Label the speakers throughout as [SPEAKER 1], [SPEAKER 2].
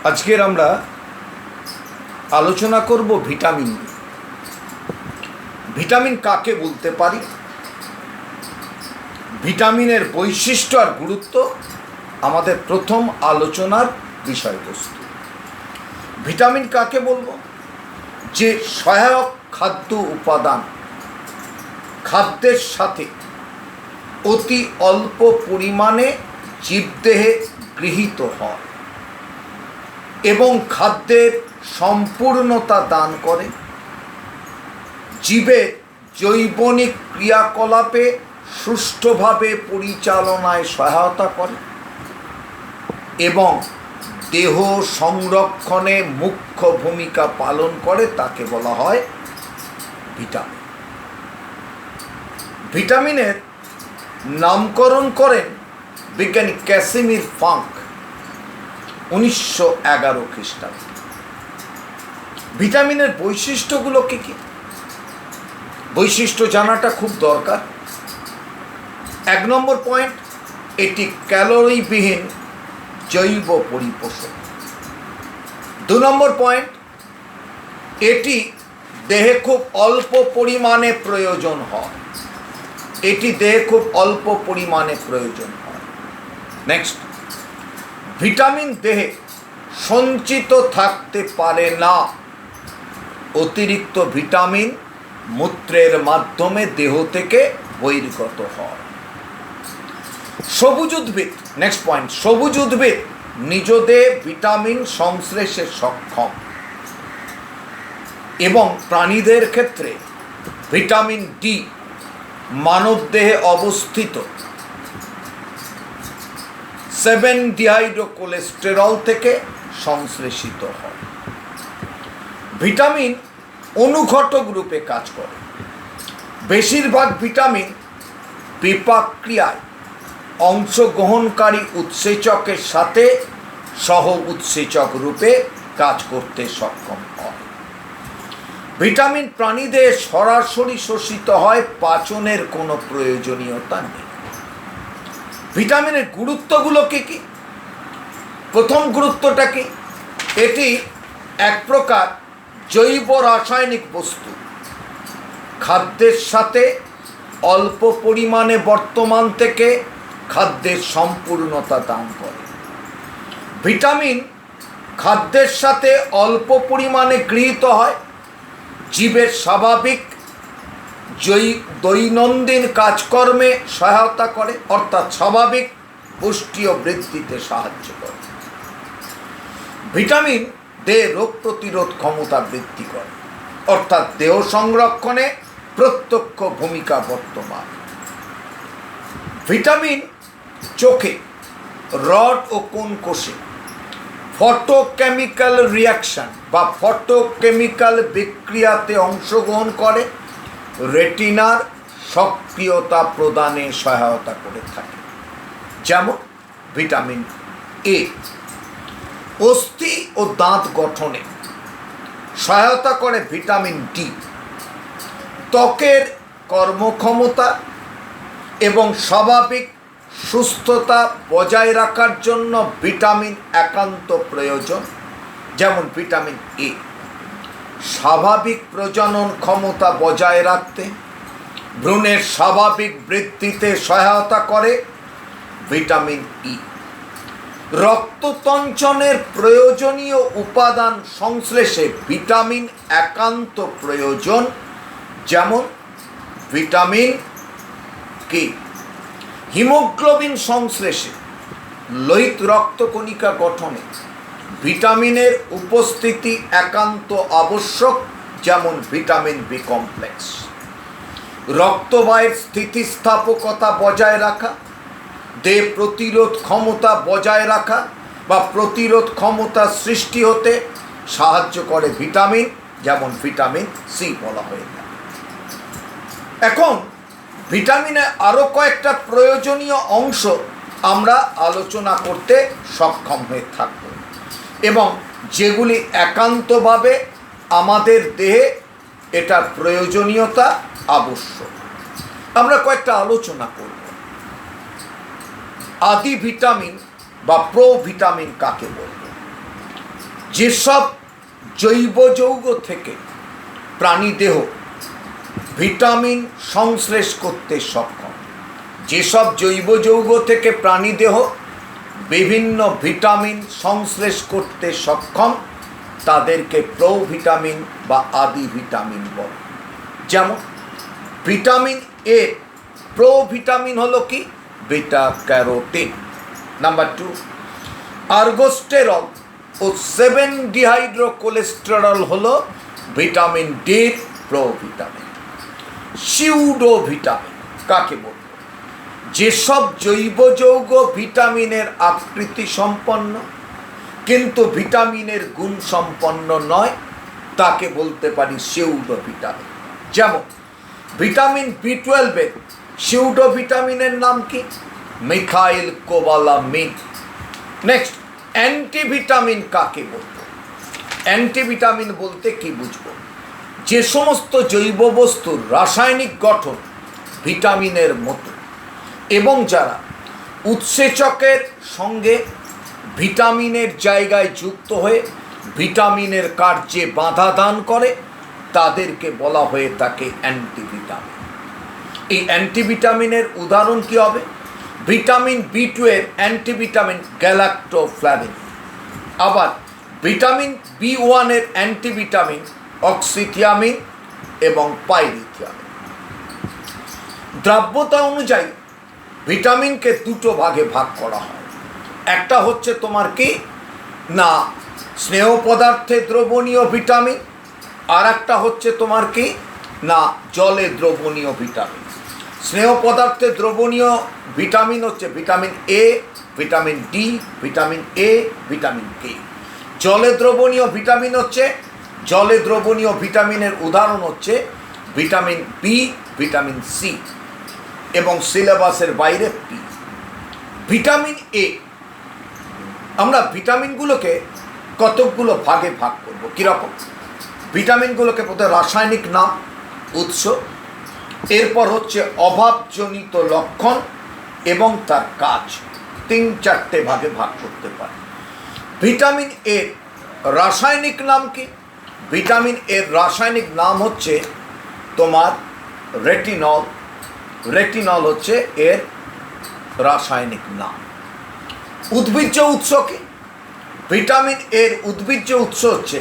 [SPEAKER 1] আজকের আমরা আলোচনা করব ভিটামিন। ভিটামিন কাকে বলতে পারি, ভিটামিনের বৈশিষ্ট্য আর গুরুত্ব আমাদের প্রথম আলোচনার বিষয়বস্তু। ভিটামিন কাকে বলবো? যে সহায়ক খাদ্য উপাদান খাদ্যের সাথে অতি অল্প পরিমাণে জীবদেহে গৃহীত হয় এবং খাদ্যের সম্পূর্ণতা দান করে, জীবের জৈবনিক ক্রিয়াকলাপে সুষ্ঠুভাবে পরিচালনায় সহায়তা করে এবং দেহ সংরক্ষণে মুখ্য ভূমিকা পালন করে, তাকে বলা হয় ভিটামিন। ভিটামিনের নামকরণ করেন বিজ্ঞানী ক্যাসিমির ফাঙ্ক 1911 খ্রিস্টাব্দে। ভিটামিনের বৈশিষ্ট্যগুলো কী কী? বৈশিষ্ট্য জানাটা খুব দরকার। 1 নম্বর পয়েন্ট, এটি ক্যালোরিবিহীন জৈব পরিপোষক। 2 নম্বর পয়েন্ট, এটি দেহে খুব অল্প পরিমাণে প্রয়োজন হয়। নেক্সট, ভিটামিন দেহে সঞ্চিত থাকতে পারে না। অতিরিক্ত ভিটামিন মূত্রের মাধ্যমে দেহ থেকে বহির্গত হয়। সবুজ উদ্ভিদ, নেক্সট পয়েন্ট, সবুজ উদ্ভিদ নিজ দেহে ভিটামিন সংশ্লেষে সক্ষম এবং প্রাণীদের ক্ষেত্রে ভিটামিন ডি মানবদেহে অবস্থিত 7-ডিহাইড্রোকোলেস্টেরল থেকে সংশ্লেষিত হয়। ভিটামিন অনুঘটক রূপে কাজ করে। বেশিরভাগ ভিটামিন বিপাক ক্রিয়ায় অংশগ্রহণকারী উৎসেচকের সাথে সহ উৎসেচক রূপে কাজ করতে সক্ষম হয়। ভিটামিন প্রাণীদের সরাসরি শোষিত হয়, পাচনের কোনো প্রয়োজনীয়তা নেই। ভিটামিনের গুরুত্বগুলো কী কী? প্রথম গুরুত্বটা কি? এটি এক প্রকার জৈব রাসায়নিক বস্তু, খাদ্যের সাথে অল্প পরিমাণে বর্তমান থেকে খাদ্যের সম্পূর্ণতা দান করে। ভিটামিন খাদ্যের সাথে অল্প পরিমাণে গৃহীত হয়, জীবের স্বাভাবিক দৈনন্দিন কাজকর্মে সহায়তা করে, অর্থাৎ স্বাভাবিক পুষ্টি ও বৃদ্ধিতে সাহায্য করে। ভিটামিন দেহে রোগ প্রতিরোধ ক্ষমতা বৃদ্ধি করে, অর্থাৎ দেহ সংরক্ষণে প্রত্যক্ষ ভূমিকা বর্তমান। ভিটামিন চোখে, রড ও কোন কোষে ফটোকেমিক্যাল রিয়াকশন বা ফটোকেমিক্যাল বিক্রিয়াতে অংশগ্রহণ করে, রেটিনার সক্রিয়তা প্রদানে সহায়তা করে থাকে। যেমন ভিটামিন এ অস্থি ও দাঁত গঠনে সহায়তা করে ভিটামিন ডি, ত্বকের কর্মক্ষমতা এবং স্বাভাবিক সুস্থতা বজায় রাখার জন্য ভিটামিন একান্ত প্রয়োজন। যেমন ভিটামিন এ স্বাভাবিক প্রজনন ক্ষমতা বজায় রাখতে, ভ্রূণের স্বাভাবিক বৃদ্ধিতে সহায়তা করে। ভিটামিন ই রক্ততঞ্চনের প্রয়োজনীয় উপাদান সংশ্লেষে ভিটামিন একান্ত প্রয়োজন। যেমন ভিটামিন কে হিমোগ্লোবিন সংশ্লেষে, লোহিত রক্তকণিকা গঠনে ভিটামিনের উপস্থিতি একান্ত আবশ্যক। যেমন ভিটামিন বি কমপ্লেক্স রক্তবাহের স্থিতিস্থাপকতা বজায় রাখা, দেহ প্রতিরোধ ক্ষমতা বজায় রাখা বা প্রতিরোধ ক্ষমতা সৃষ্টি হতে সাহায্য করে ভিটামিন, যেমন ভিটামিন সি বলা হয়ে থাকে। এখন ভিটামিনের আরও কয়েকটা প্রয়োজনীয় অংশ আমরা আলোচনা করতে সক্ষম হয়ে থাকব এবং যেগুলি একান্তভাবে আমাদের দেহে এটার প্রয়োজনীয়তা আবশ্যক। আমরা কয়েকটা আলোচনা করব। আদি ভিটামিন বা প্রোভিটামিন কাকে বলবো? যেসব জৈব যৌগ থেকে প্রাণীদেহ ভিটামিন সংশ্লেষ করতে সক্ষম, যেসব জৈব যৌগ থেকে প্রাণীদেহ বিভিন্ন ভিটামিন সংশ্লেষ করতে সক্ষম তাদেরকে প্রোভিটামিন বা আদি ভিটামিন বলে। যেমন ভিটামিন এ প্রোভিটামিন হলো কি? Beta carotene. নাম্বার 2, আর্গোস্টেরল ও 7-ডিহাইড্রোকোলেস্টেরল হলো ভিটামিন ডির প্রোভিটামিন। সিউডোভিটামিন কাকে বলব? যেসব জৈব যৌগ ভিটামিনের আকৃতি সম্পন্ন কিন্তু ভিটামিনের গুণ সম্পন্ন নয় তাকে বলতে পারি সিউডোভিটামিন। যেমন ভিটামিন বি12 এর সিউডোভিটামিনের নাম কি? Methyl cobalamin. নেক্সট, অ্যান্টিভিটামিন কাকে বলবো? অ্যান্টিভিটামিন বলতে কি বুঝবো? যে সমস্ত জৈব বস্তুর রাসায়নিক গঠন ভিটামিনের মতো এবং যারা উৎসেচকের সঙ্গে ভিটামিনের জায়গায় যুক্ত হয়ে ভিটামিনের কার্যে বাধা দান করে তাদেরকে বলা হয়ে থাকে অ্যান্টিভিটামিন। এই অ্যান্টিভিটামিনের উদাহরণ কী হবে? ভিটামিন বি2 এর অ্যান্টিভিটামিন গ্যালাক্টোফ্ল্যাভিন, আবার ভিটামিন বি1 এর অ্যান্টিভিটামিন অক্সিথিয়ামিন এবং পাইরিথিয়ামিন। দ্রাব্যতা অনুযায়ী ভিটামিনকে দুটো ভাগে ভাগ করা হয়। একটা হচ্ছে তোমার কি না স্নেহ পদার্থে দ্রবণীয় ভিটামিন, আর একটা হচ্ছে তোমার কি না জলে দ্রবণীয় ভিটামিন। স্নেহ পদার্থে দ্রবণীয় ভিটামিন হচ্ছে vitamin A, vitamin D, vitamin A, vitamin K. জলে দ্রবণীয় ভিটামিন হচ্ছে, জলে দ্রবণীয় ভিটামিনের উদাহরণ হচ্ছে ভিটামিন বি, ভিটামিন সি এবং সিলেবাসের বাইরে পি। ভিটামিন এ, আমরা ভিটামিনগুলোকে কতকগুলো ভাগে ভাগ করব। কীরকম? ভিটামিনগুলোকে প্রথমে রাসায়নিক নাম, উৎস, এরপর হচ্ছে অভাবজনিত লক্ষণ এবং তার কাজ, 3-4টে ভাগে ভাগ করতে পারে। ভিটামিন এর রাসায়নিক নাম কি? ভিটামিন এর রাসায়নিক নাম হচ্ছে তোমার রেটিনল। রেটিনল হচ্ছে এর রাসায়নিক নাম। উদ্ভিজ্জ উৎস কি? ভিটামিন এর উদ্ভিজ্জ উৎস হচ্ছে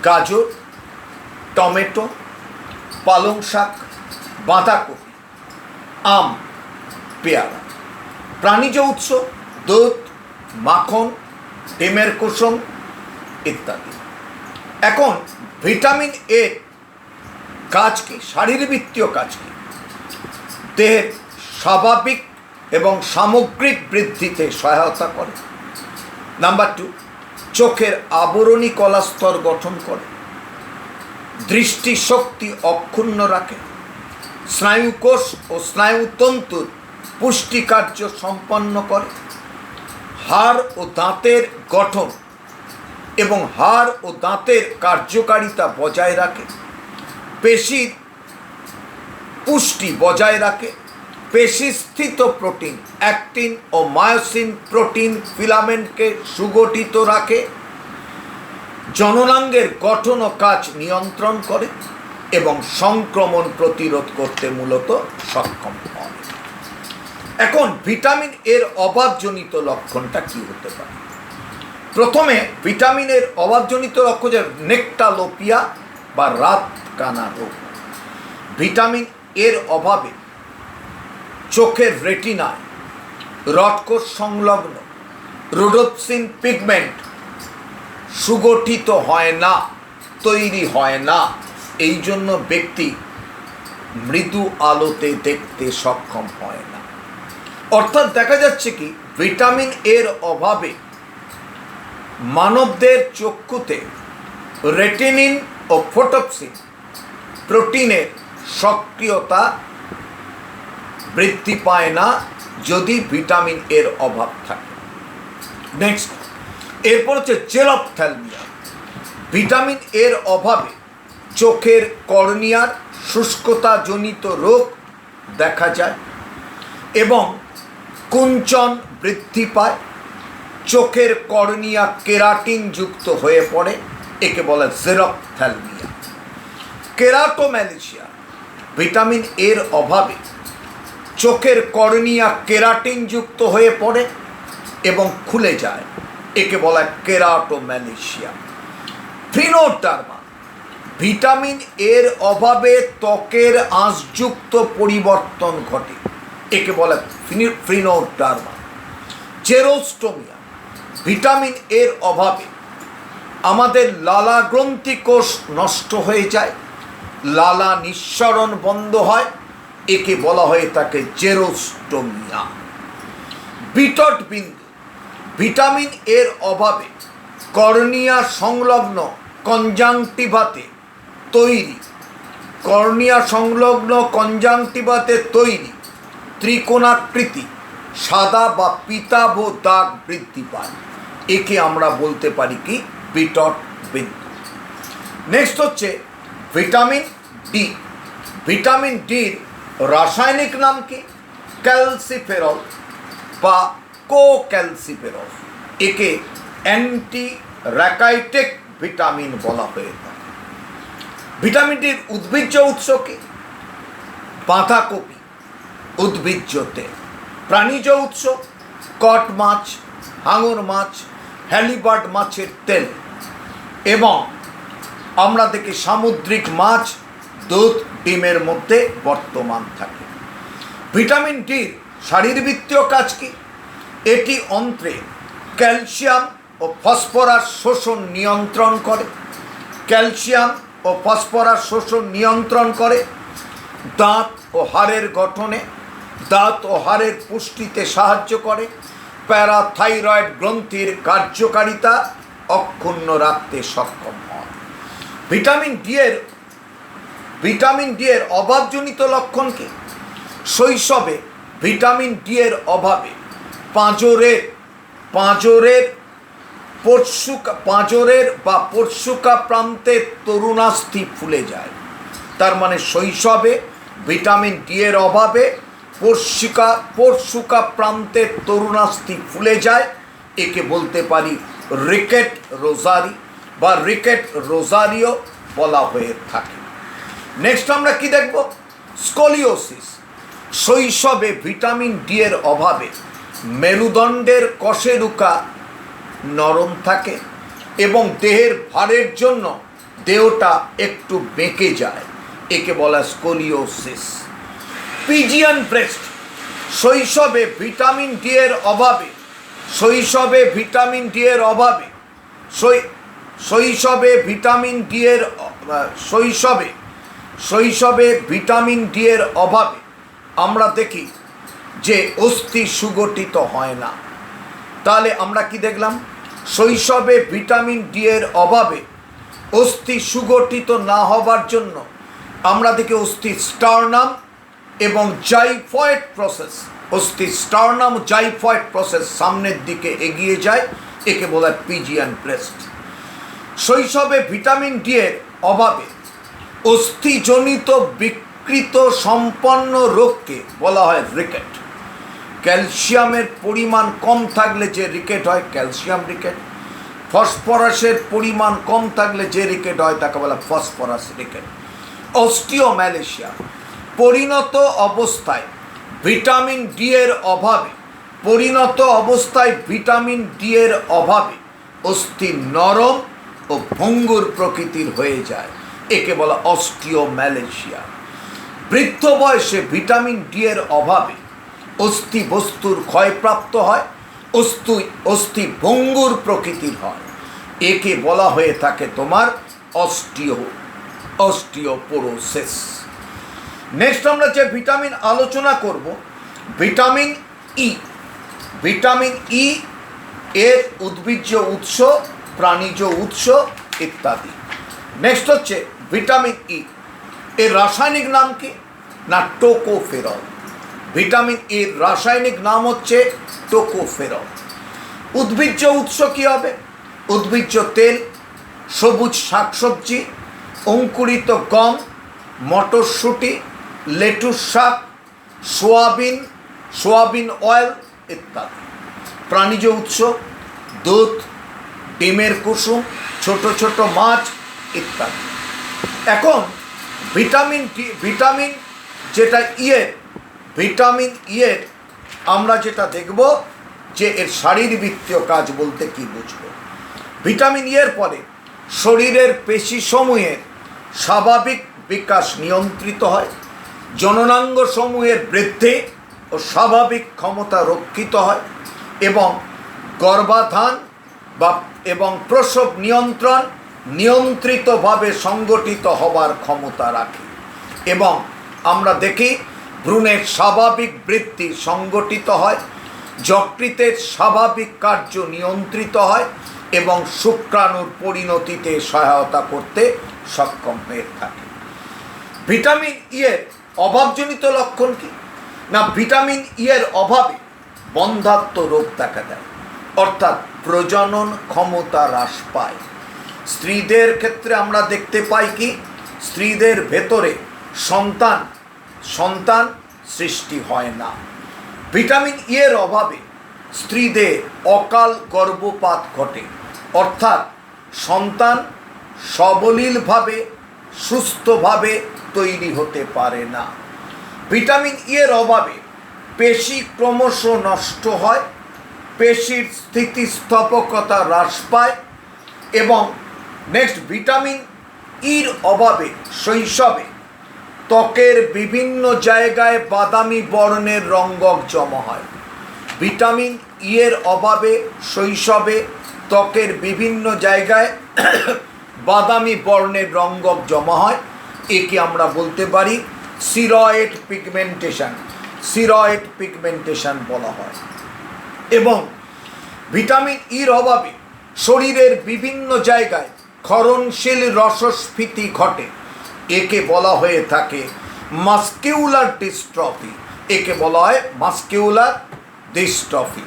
[SPEAKER 1] গাজর, টমেটো, পালং শাক, বাঁধাকপি, আম, পেয়ারা। প্রাণীজ উৎস দুধ, মাখন, ডিমের কুসুম ইত্যাদি। এখন ভিটামিন এর কাজ কি? শারীরবৃত্তীয় কাজ কি? দেহের স্বাভাবিক এবং সামগ্রিক বৃদ্ধিতে সহায়তা করে। নাম্বার 2, চোখের আবরণী কলাস্তর গঠন করে, দৃষ্টিশক্তি অক্ষুণ্ণ রাখে, স্নায়ুকোষ ও স্নায়ুতন্তুর পুষ্টিকার্য সম্পন্ন করে, হাড় ও দাঁতের গঠন এবং হাড় ও দাঁতের কার্যকারিতা বজায় রাখে, পেশির পুষ্টি বজায় রাখে, পেশিস্থিত প্রোটিন অ্যাক্টিন ও মায়োসিন প্রোটিন ফিলামেন্টকে সুগঠিত রাখে, জননাঙ্গের গঠন ও কাজ নিয়ন্ত্রণ করে এবং সংক্রমণ প্রতিরোধ করতে মূলত সক্ষম হয়। এখন ভিটামিন এর অভাবজনিত লক্ষণটা কি হতে পারে? প্রথমে ভিটামিনের অভাবজনিত লক্ষণ যে নেকটালোপিয়া বা রাতকানা রোগ। ভিটামিন এর অভাবে চোখের রেটিনায় রডকোষ সংলগ্ন রোডোপসিন পিগমেন্ট সুগঠিত হয় না, তৈরি হয় না। এই জন্য ব্যক্তি মৃদু আলোতে দেখতে সক্ষম হয় না। অর্থাৎ দেখা যাচ্ছে কি ভিটামিন এর অভাবে মানবদের চক্ষুতে রেটিনিন ও ফোটোপসিন প্রোটিনের সক্রিয়তা বৃদ্ধি পায় না যদি ভিটামিন এর অভাব থাকে। নেক্সট, এরপর হচ্ছে জেরপ্থ্যালমিয়া। ভিটামিন এর অভাবে চোখের কর্নিয়ার শুষ্কতাজনিত রোগ দেখা যায় এবং কুঞ্চন বৃদ্ধি পায়, চোখের কর্নিয়া কেরাটিন যুক্ত হয়ে পড়ে, একে বলে জেরপ্থ্যালমিয়া। কেরাটোম্যালেশিয়া, ভিটামিন এর অভাবে চোখের কর্নিয়া কেরাটিন যুক্ত হয়ে পড়ে এবং খুলে যায়, একে বলা কেরাটোম্যালেশিয়া। ফ্রিনোডার্মা, ভিটামিন এর অভাবে ত্বকের আঁশযুক্ত পরিবর্তন ঘটে, একে বলা ফ্রিনোডার্মা। জেরোস্টোমিয়া, ভিটামিন এর অভাবে আমাদের লালা গ্রন্থি কোষ নষ্ট হয়ে যায়, লালা নিঃসরণ বন্ধ হয়, একে বলা হয়ে থাকে জেরোস্টোমিয়া। বিটট বিন্দু, ভিটামিন এর অভাবে কর্নিয়া সংলগ্ন কনজাংটিভাতে তৈরি, কর্নিয়া সংলগ্ন কনজাংটিভাতে তৈরি ত্রিকোণাকৃতি সাদা বা পিতাভ দাগ বৃদ্ধি পায়, একে আমরা বলতে পারি কি বিটট বিন্দু। নেক্সট হচ্ছে ভিটামিন ডি। ভিটামিন ডির রাসায়নিক নাম কি? ক্যালসিফেরল বা কোক্যালসিফেরল, একে অ্যান্টি র্যাকাইটিক ভিটামিন বলা হয়ে থাকে। ভিটামিন ডির উদ্ভিজ্জ উৎস কি? বাঁধাকপি উদ্ভিজ্জ তেল। প্রাণীজ উৎস কড মাছ, হাঙর মাছ, হ্যালিবার্ড মাছের তেল, এবং আমরা দেখি সামুদ্রিক মাছ, দুধ, ডিমের মধ্যে বর্তমান থাকে। ভিটামিন ডির শারীরবৃত্তীয় কাজ কি? এটি অন্ত্রে ক্যালসিয়াম ও ফসফরাস শোষণ নিয়ন্ত্রণ করে, ক্যালসিয়াম ও ফসফরাস শোষণ নিয়ন্ত্রণ করে। দাঁত ও হাড়ের গঠনে, দাঁত ও হাড়ের পুষ্টিতে সাহায্য করে। প্যারাথাইরয়েড গ্রন্থির কার্যকারিতা অক্ষুণ্ণ রাখতে সক্ষম হয়। ভিটামিন ডি এর অভাবজনিত লক্ষণ কি? শৈশবে ভিটামিন ডি এর অভাবে পাঁজরের বা পরশুকা প্রান্তে তরুণাস্থি ফুলে যায়। তার মানে শৈশবে ভিটামিন ডি এর অভাবে পরশুকা প্রান্তে তরুণাস্থি ফুলে যায়, একে বলতে পারি রিকেট রোজারি বা রিকেট রোজারিও বলা হয়ে থাকে। নেক্সট আমরা কি দেখব? স্কলিওসিস। শৈশবে ভিটামিন ডি এর অভাবে মেরুদণ্ডের কশেরুকা নরম থাকে এবং দেহের ভারের জন্য দেহটা একটু বেঁকে যায়, একে বলা স্কলিওসিস। Pigeon breast. শৈশবে ভিটামিন ডি এর অভাবে ভিটামিন ডি এর অভাবে আমরা দেখি যে অস্থি সুগঠিত হয় না। তাহলে আমরা কি দেখলাম? শৈশবে ভিটামিন ডি এর অভাবে অস্থি সুগঠিত না হবার জন্য আমরা দেখি অস্থি স্টার্নাম এবং জাইফয়েড প্রসেস, জাইফয়েড প্রসেস সামনের দিকে এগিয়ে যায়, একে বলা হয় পিজিয়ান ব্রেস্ট। শৈশবে ভিটামিন ডি এর অভাবে অস্থিজনিত বিকৃত সম্পন্ন রোগকে বলা হয় রিকেট। ক্যালসিয়ামের পরিমাণ কম থাকলে যে রিকেট হয় ক্যালসিয়াম রিকেট, ফসফরাসের পরিমাণ কম থাকলে যে রিকেট হয় তাকে বলা ফসফরাস রিকেট। অস্টিওম্যালেশিয়া। পরিণত অবস্থায় ভিটামিন ডি এর অভাবে অস্থি নরম ও ভঙ্গুর প্রকৃতির হয়ে যায়, একে বলা অস্টিওম্যালেশিয়া। বৃদ্ধ বয়সে ভিটামিন ডি এর অভাবে অস্থি বস্তুর ক্ষয়প্রাপ্ত হয়, অস্থি ভঙ্গুর প্রকৃতির হয়, একে বলা হয়ে থাকে তোমার অস্টিওপোরোসিস। নেক্সট আমরা যে ভিটামিন আলোচনা করব ভিটামিন ই। ভিটামিন ই এর উদ্ভিজ্জ উৎস, প্রাণীজ উৎস ইত্যাদি। নেক্সট হচ্ছে ভিটামিন ই এর রাসায়নিক নাম কি? না টোকোফেরল। ভিটামিন এর রাসায়নিক নাম হচ্ছে টোকোফেরল। উদ্ভিজ্জ উৎস কি হবে? উদ্ভিজ্জ তেল, সবুজ শাকসবজি, অঙ্কুরিত গম, মটরশুঁটি, লেটুস শাক, সোয়াবিন অয়েল ইত্যাদি। প্রাণীজ উৎস দুধ, ডিমের কুসুম, ছোট ছোট মাছ ইত্যাদি। এখন ভিটামিন যেটা ভিটামিন ইয়ের আমরা যেটা দেখব যে এর শারীরবৃত্তীয় কাজ বলতে কি বুঝব। ভিটামিন ইয়ের ফলে শরীরের পেশিসমূহের স্বাভাবিক বিকাশ নিয়ন্ত্রিত হয়, জননাঙ্গ সমূহের বৃদ্ধি ও স্বাভাবিক ক্ষমতা রক্ষিত হয় এবং গর্ভাধান এবং প্রসব নিয়ন্ত্রণ নিয়ন্ত্রিতভাবে সংগঠিত হবার ক্ষমতা রাখে এবং আমরা দেখি ভ্রূণের স্বাভাবিক বৃদ্ধি সংগঠিত হয়, যকৃতের স্বাভাবিক কার্য নিয়ন্ত্রিত হয় এবং শুক্রাণুর পরিণতিতে সহায়তা করতে সক্ষম হয়ে থাকে। ভিটামিন ইয়ের অভাবজনিত লক্ষণ কি না, ভিটামিন ইয়ের অভাবে বন্ধ্যাত্ব রোগ দেখা দেয়, অর্থাৎ প্রজনন ক্ষমতা হ্রাস পায়। স্ত্রীদের ক্ষেত্রে আমরা দেখতে পাই কি স্ত্রীদের ভেতরে সন্তান সৃষ্টি হয় না। ভিটামিন ইয়ের অভাবে স্ত্রীদের অকাল গর্ভপাত ঘটে, অর্থাৎ সন্তান সাবলীলভাবে সুস্থভাবে তৈরি হতে পারে না। ভিটামিন ইয়ের অভাবে পেশি ক্রমশ নষ্ট হয়, পেশির স্থিতিস্থাপকতা হ্রাস পায় এবং নেক্সট ভিটামিন ইর অভাবে শৈশবে ত্বকের বিভিন্ন জায়গায় বাদামি বর্ণের রঙ্গক জমা হয়। ভিটামিন ইয়ের অভাবে শৈশবে ত্বকের বিভিন্ন জায়গায় বাদামি বর্ণের রঙ্গক জমা হয়, একে আমরা বলতে পারি সিরয়েড পিগমেন্টেশন বলা হয়। এবং ভিটামিন ইর অভাবে শরীরের বিভিন্ন জায়গায় ক্ষরণশীল রসস্ফীতি ঘটে, একে বলা হয়ে থাকে মাস্কিউলার ডিস্ট্রফি।